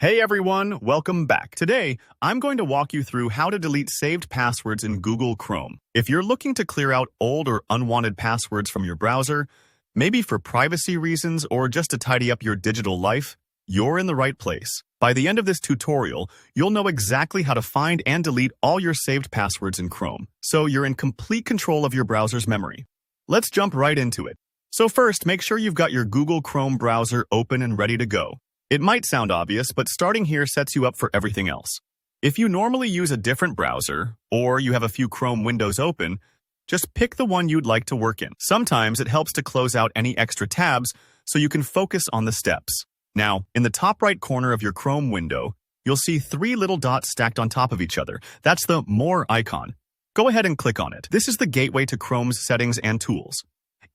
Hey everyone, welcome back. Today, I'm going to walk you through how to delete saved passwords in Google Chrome. If you're looking to clear out old or unwanted passwords from your browser, maybe for privacy reasons or just to tidy up your digital life, you're in the right place. By the end of this tutorial, you'll know exactly how to find and delete all your saved passwords in Chrome, so you're in complete control of your browser's memory. Let's jump right into it. So first, make sure you've got your Google Chrome browser open and ready to go. It might sound obvious, but starting here sets you up for everything else. If you normally use a different browser, or you have a few Chrome windows open, just pick the one you'd like to work in. Sometimes it helps to close out any extra tabs so you can focus on the steps. Now, in the top right corner of your Chrome window, you'll see three little dots stacked on top of each other. That's the More icon. Go ahead and click on it. This is the gateway to Chrome's settings and tools.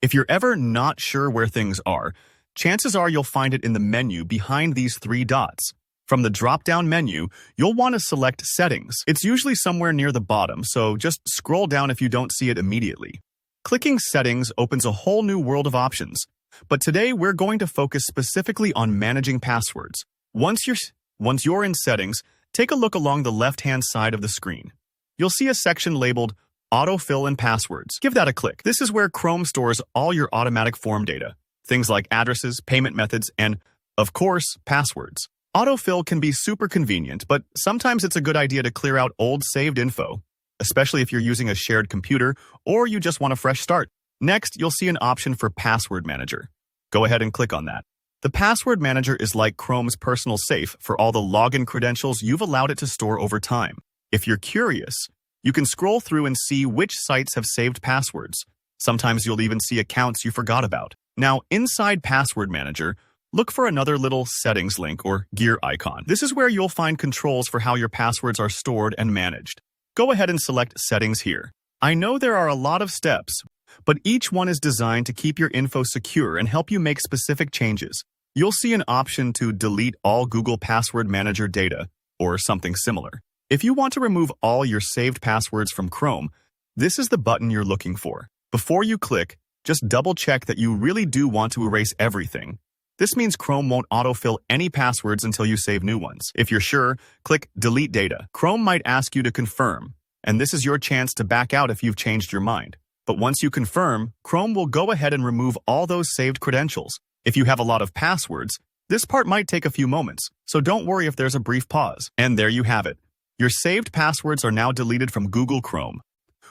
If you're ever not sure where things are, chances are you'll find it in the menu behind these three dots. From the drop-down menu, you'll want to select Settings. It's usually somewhere near the bottom, so just scroll down if you don't see it immediately. Clicking Settings opens a whole new world of options, but today we're going to focus specifically on managing passwords. Once you're in Settings, take a look along the left-hand side of the screen. You'll see a section labeled Autofill and Passwords. Give that a click. This is where Chrome stores all your automatic form data. Things like addresses, payment methods, and, of course, passwords. Autofill can be super convenient, but sometimes it's a good idea to clear out old saved info, especially if you're using a shared computer or you just want a fresh start. Next, you'll see an option for Password Manager. Go ahead and click on that. The Password Manager is like Chrome's personal safe for all the login credentials you've allowed it to store over time. If you're curious, you can scroll through and see which sites have saved passwords. Sometimes you'll even see accounts you forgot about. Now, inside Password Manager, look for another little Settings link or gear icon. This is where you'll find controls for how your passwords are stored and managed. Go ahead and select Settings here. I know there are a lot of steps, but each one is designed to keep your info secure and help you make specific changes. You'll see an option to delete all Google Password Manager data, or something similar. If you want to remove all your saved passwords from Chrome, this is the button you're looking for. Before you click, just double-check that you really do want to erase everything. This means Chrome won't autofill any passwords until you save new ones. If you're sure, click Delete Data. Chrome might ask you to confirm, and this is your chance to back out if you've changed your mind. But once you confirm, Chrome will go ahead and remove all those saved credentials. If you have a lot of passwords, this part might take a few moments, so don't worry if there's a brief pause. And there you have it. Your saved passwords are now deleted from Google Chrome.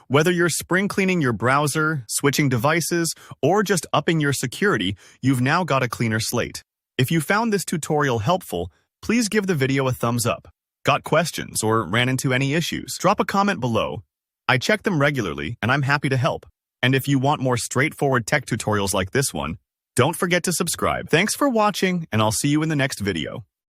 Whether you're spring cleaning your browser, switching devices, or just upping your security, you've now got a cleaner slate. If you found this tutorial helpful, please give the video a thumbs up. Got questions or ran into any issues? Drop a comment below. I check them regularly, and I'm happy to help. And if you want more straightforward tech tutorials like this one, don't forget to subscribe. Thanks for watching, and I'll see you in the next video.